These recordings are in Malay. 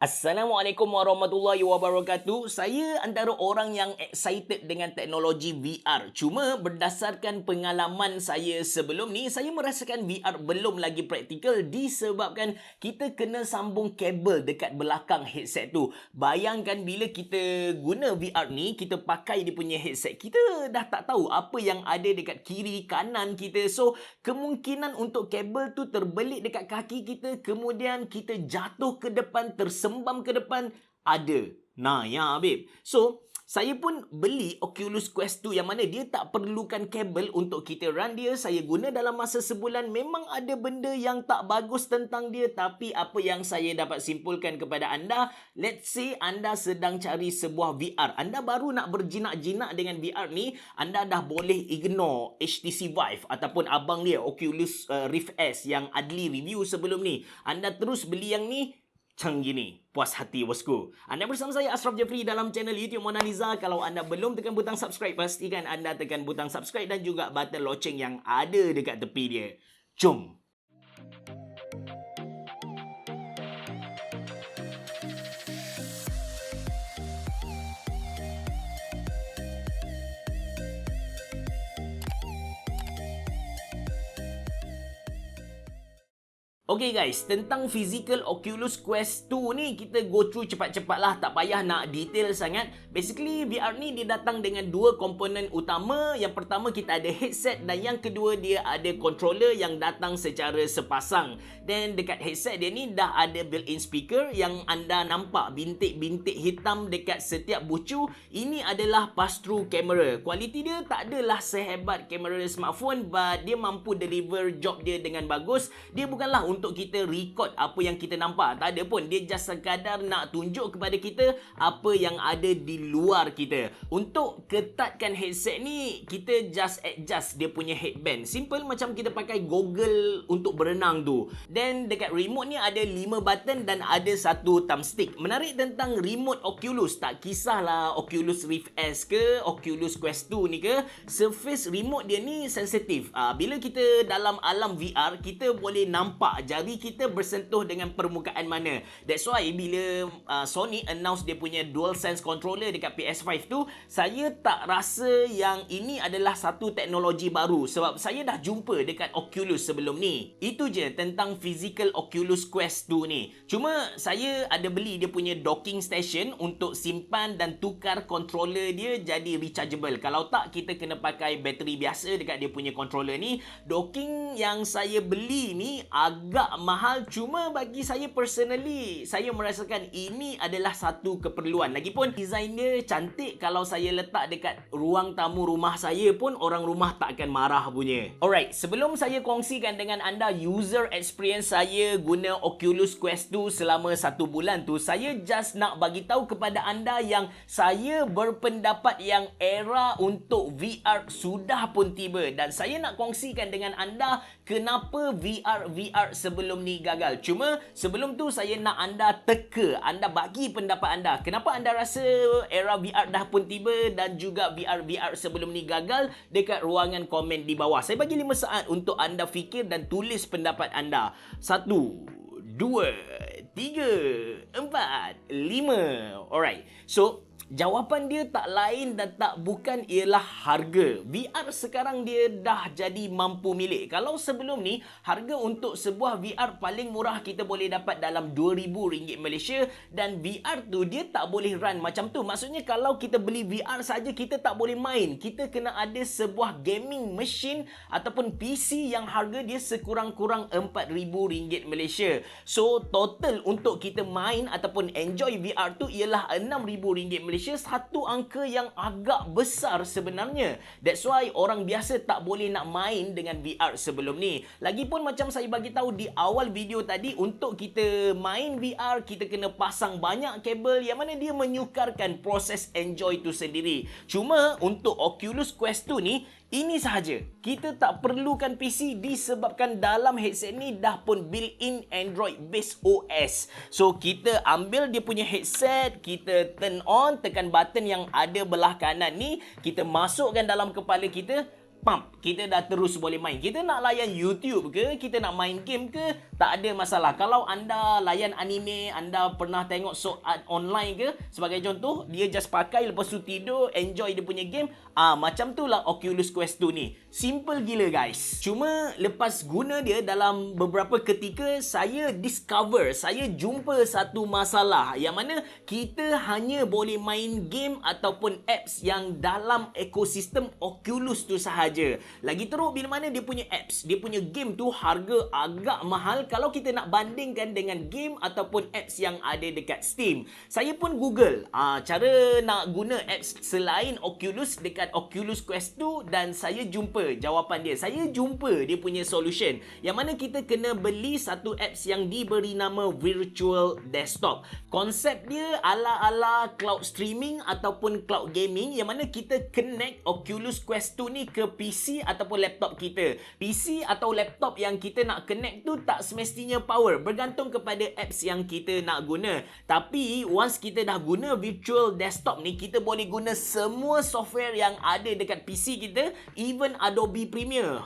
Assalamualaikum warahmatullahi wabarakatuh. Saya antara orang yang excited dengan teknologi VR. Cuma berdasarkan pengalaman saya sebelum ni, saya merasakan VR belum lagi praktikal disebabkan kita kena sambung kabel dekat belakang headset tu. Bayangkan bila kita guna VR ni, kita pakai dia punya headset, kita dah tak tahu apa yang ada dekat kiri kanan kita. So, kemungkinan untuk kabel tu terbelit dekat kaki kita, kemudian kita jatuh ke depan, tersembam ke depan, ada. Nah, ya babe. So, saya pun beli Oculus Quest 2 yang mana dia tak perlukan kabel untuk kita run dia. Saya guna dalam masa sebulan. Memang ada benda yang tak bagus tentang dia. Tapi apa yang saya dapat simpulkan kepada anda, let's say anda sedang cari sebuah VR. Anda baru nak berjinak-jinak dengan VR ni, anda dah boleh ignore HTC Vive ataupun abang dia Oculus Rift S yang Adli review sebelum ni. Anda terus beli yang ni, macam gini. Puas hati bosku. Anda bersama saya Ashraf Jeffrey dalam channel YouTube Mona Lisa. Kalau anda belum tekan butang subscribe, pastikan anda tekan butang subscribe dan juga button loceng yang ada dekat tepi dia. Jom. Okay guys, tentang physical Oculus Quest 2 ni kita go through cepat-cepat lah, tak payah nak detail sangat. Basically VR ni dia datang dengan dua komponen utama. Yang pertama kita ada headset dan yang kedua dia ada controller yang datang secara sepasang. Dan dekat headset dia ni dah ada built-in speaker yang anda nampak bintik-bintik hitam dekat setiap bucu. Ini adalah pass-through camera. Kualiti dia tak adalah sehebat kamera smartphone, but dia mampu deliver job dia dengan bagus. Dia bukanlah untuk kita record apa yang kita nampak, tak ada pun. Dia just sekadar nak tunjuk kepada kita apa yang ada di luar kita. Untuk ketatkan headset ni, kita just adjust dia punya headband. Simple macam kita pakai goggle untuk berenang tu. Dan dekat remote ni ada 5 button dan ada satu thumbstick. Menarik tentang remote Oculus, tak kisahlah Oculus Rift S ke Oculus Quest 2 ni ke, surface remote dia ni sensitif. Bila kita dalam alam VR, kita boleh nampak jari kita bersentuh dengan permukaan mana. That's why bila Sony announce dia punya DualSense controller dekat PS5 tu, saya tak rasa yang ini adalah satu teknologi baru sebab saya dah jumpa dekat Oculus sebelum ni. Itu je tentang physical Oculus Quest 2 ni. Cuma saya ada beli dia punya docking station untuk simpan dan tukar controller dia jadi rechargeable. Kalau tak, kita kena pakai bateri biasa dekat dia punya controller ni. Docking yang saya beli ni agak mahal, cuma bagi saya personally, saya merasakan ini adalah satu keperluan. Lagipun design dia cantik. Kalau saya letak dekat ruang tamu rumah saya pun, orang rumah tak akan marah punya. Alright, sebelum saya kongsikan dengan anda user experience saya guna Oculus Quest 2 selama 1 bulan tu, saya just nak bagi tahu kepada anda yang saya berpendapat yang era untuk VR sudah pun tiba. Dan saya nak kongsikan dengan anda kenapa VR sebelum ni gagal. Cuma sebelum tu saya nak anda teka, anda bagi pendapat anda. Kenapa anda rasa era VR dah pun tiba dan juga VR sebelum ni gagal dekat ruangan komen di bawah. Saya bagi 5 saat untuk anda fikir dan tulis pendapat anda. 1, 2, 3, 4, 5. Alright. So, jawapan dia tak lain dan tak bukan ialah harga. VR sekarang dia dah jadi mampu milik. Kalau sebelum ni, harga untuk sebuah VR paling murah kita boleh dapat dalam RM2,000 Malaysia, dan VR tu dia tak boleh run macam tu. Maksudnya kalau kita beli VR saja, kita tak boleh main. Kita kena ada sebuah gaming machine ataupun PC yang harga dia sekurang-kurang RM4,000 Malaysia. So, total untuk kita main ataupun enjoy VR tu ialah RM6,000 Malaysia. Satu angka yang agak besar sebenarnya. That's why orang biasa tak boleh nak main dengan VR sebelum ni. Lagipun macam saya bagi tahu di awal video tadi, untuk kita main VR kita kena pasang banyak kabel yang mana dia menyukarkan proses enjoy tu sendiri. Cuma untuk Oculus Quest 2 ni, ini sahaja. Kita tak perlukan PC disebabkan dalam headset ni dah pun built-in Android based OS. So kita ambil dia punya headset, kita turn on, tekan button yang ada belah kanan ni, kita masukkan dalam kepala kita, pump, kita dah terus boleh main. Kita nak layan YouTube ke, kita nak main game ke, tak ada masalah. Kalau anda layan anime, anda pernah tengok sword art online ke, sebagai contoh, dia just pakai lepas tu tidur, enjoy dia punya game. Macam tu lah Oculus Quest 2 ni. Simple gila guys. Cuma lepas guna dia dalam beberapa ketika, saya jumpa satu masalah yang mana kita hanya boleh main game ataupun apps yang dalam ekosistem Oculus tu sahaja. Lagi teruk bila mana dia punya apps, dia punya game tu harga agak mahal kalau kita nak bandingkan dengan game ataupun apps yang ada dekat Steam. Saya pun Google cara nak guna apps selain Oculus dekat Oculus Quest 2 dan saya jumpa jawapan dia. Saya jumpa dia punya solution yang mana kita kena beli satu apps yang diberi nama Virtual Desktop. Konsep dia ala-ala cloud streaming ataupun cloud gaming yang mana kita connect Oculus Quest 2 ni ke PC ataupun laptop kita. PC atau laptop yang kita nak connect tu tak semestinya power, bergantung kepada apps yang kita nak guna. Tapi once kita dah guna Virtual Desktop ni, kita boleh guna semua software yang ada dekat PC kita, even Adobe Premiere.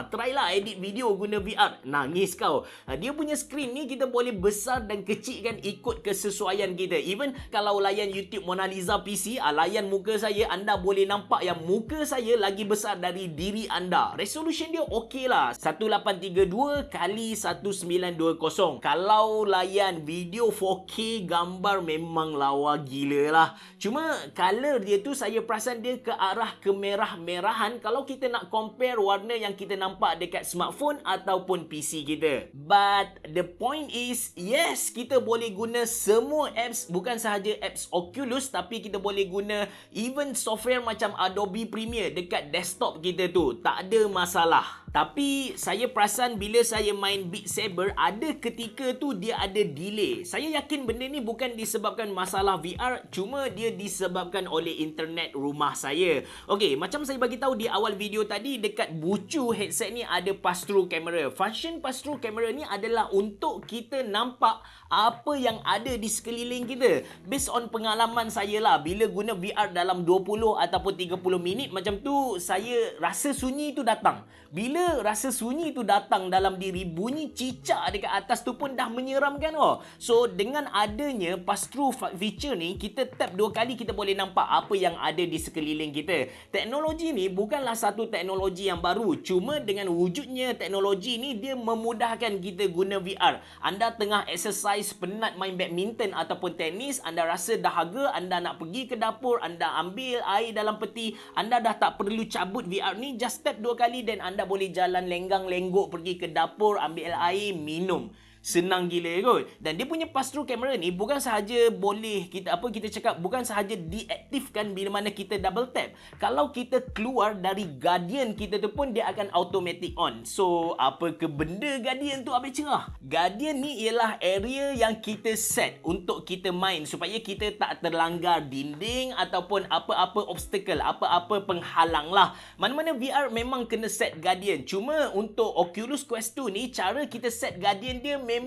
Try lah edit video guna VR. Nangis kau. Dia punya screen ni kita boleh besar dan kecilkan ikut kesesuaian kita. Even kalau layan YouTube Mona Lisa PC, layan muka saya, anda boleh nampak yang muka saya lagi besar dari diri anda. Resolution dia okey lah, 1832 x 1920. Kalau layan video 4K gambar memang lawa gila lah. Cuma color dia tu saya perasan dia ke arah kemerah-merahan kalau kita nak compare warna yang kita nampak dekat smartphone ataupun PC kita. But the point is, yes, kita boleh guna semua apps, bukan sahaja apps Oculus, tapi kita boleh guna even software macam Adobe Premiere dekat desktop kita tu. Tak ada masalah. Tapi saya perasan bila saya main Beat Saber, ada ketika tu dia ada delay. Saya yakin benda ni bukan disebabkan masalah VR, cuma dia disebabkan oleh internet rumah saya. Okey, macam saya bagi tahu di awal video tadi, dekat bucu headset ni ada pass-through camera. Function pass-through camera ni adalah untuk kita nampak apa yang ada di sekeliling kita. Based on pengalaman saya lah, bila guna VR dalam 20 ataupun 30 minit macam tu, saya rasa sunyi tu datang. Bila rasa sunyi tu datang dalam diri, bunyi cicak dekat atas tu pun dah menyeramkan. So dengan adanya pass-through feature ni, kita tap 2 kali kita boleh nampak apa yang ada di sekeliling kita. Teknologi ni bukanlah satu teknologi yang baru, cuma dengan wujudnya teknologi ni, dia memudahkan kita guna VR. Anda tengah exercise, penat main badminton ataupun tenis, anda rasa dahaga, anda nak pergi ke dapur, anda ambil air dalam peti, anda dah tak perlu cabut VR ni, just tap 2 kali dan anda boleh jalan lenggang-lenggok pergi ke dapur, ambil air, minum. Senang gila kot. Dan dia punya pass-through camera ni bukan sahaja boleh kita cakap, bukan sahaja diaktifkan bila mana kita double tap. Kalau kita keluar dari Guardian kita tu pun dia akan automatic on. So apa ke benda Guardian tu habis cerah? Guardian ni ialah area yang kita set untuk kita main supaya kita tak terlanggar dinding ataupun apa-apa obstacle, apa-apa penghalang lah. Mana-mana VR memang kena set Guardian. Cuma untuk Oculus Quest 2 ni, cara kita set Guardian dia memang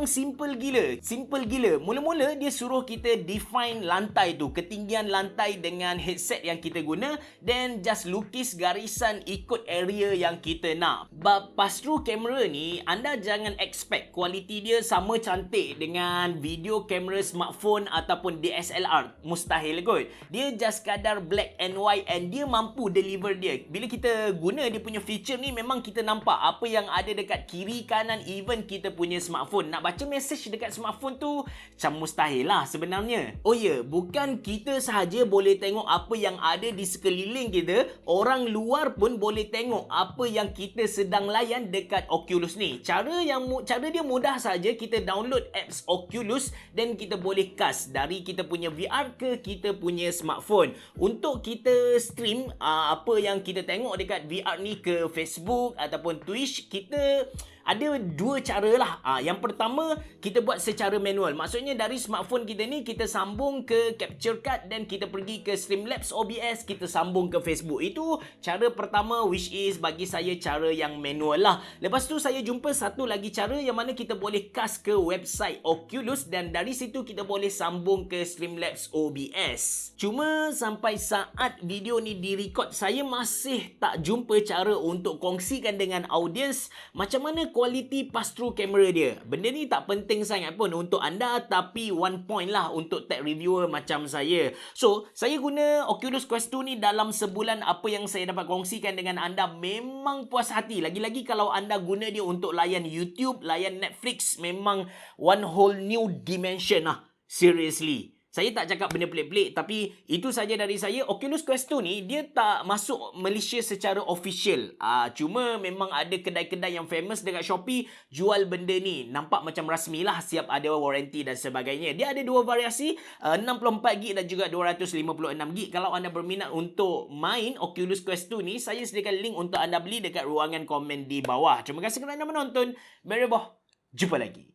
simple gila. Mula-mula dia suruh kita define lantai tu, ketinggian lantai dengan headset yang kita guna, then just lukis garisan ikut area yang kita nak. But pass-through camera ni, anda jangan expect kualiti dia sama cantik dengan video kamera smartphone ataupun DSLR. Mustahil kot. Dia just kadar black and white and dia mampu deliver dia. Bila kita guna dia punya feature ni, memang kita nampak apa yang ada dekat kiri kanan, even kita punya smartphone. Nak baca message dekat smartphone tu macam mustahil lah sebenarnya. Oh ya, bukan kita sahaja boleh tengok apa yang ada di sekeliling kita, orang luar pun boleh tengok apa yang kita sedang layan dekat Oculus ni. Cara dia mudah saja. Kita download apps Oculus dan kita boleh cast dari kita punya VR ke kita punya smartphone. Untuk kita stream apa yang kita tengok dekat VR ni ke Facebook ataupun Twitch, kita ada dua cara lah. Yang pertama, kita buat secara manual. Maksudnya dari smartphone kita ni, kita sambung ke capture card dan kita pergi ke Streamlabs OBS, kita sambung ke Facebook. Itu cara pertama, which is bagi saya cara yang manual lah. Lepas tu saya jumpa satu lagi cara yang mana kita boleh cast ke website Oculus dan dari situ kita boleh sambung ke Streamlabs OBS. Cuma sampai saat video ni direkod, saya masih tak jumpa cara untuk kongsikan dengan audiens macam mana kualiti pass-through kamera dia. Benda ni tak penting sangat pun untuk anda, tapi one point lah untuk tech reviewer macam saya. So, saya guna Oculus Quest 2 ni dalam sebulan. Apa yang saya dapat kongsikan dengan anda memang puas hati. Lagi-lagi kalau anda guna dia untuk layan YouTube, layan Netflix, memang one whole new dimension lah. Seriously. Saya tak cakap benda pelik-pelik, tapi itu saja dari saya. Oculus Quest 2 ni, dia tak masuk Malaysia secara official. Cuma memang ada kedai-kedai yang famous dekat Shopee jual benda ni. Nampak macam rasmi lah, siap ada warranty dan sebagainya. Dia ada dua variasi, 64GB dan juga 256GB. Kalau anda berminat untuk main Oculus Quest 2 ni, saya sediakan link untuk anda beli dekat ruangan komen di bawah. Terima kasih kerana menonton. Merhaba. Jumpa lagi.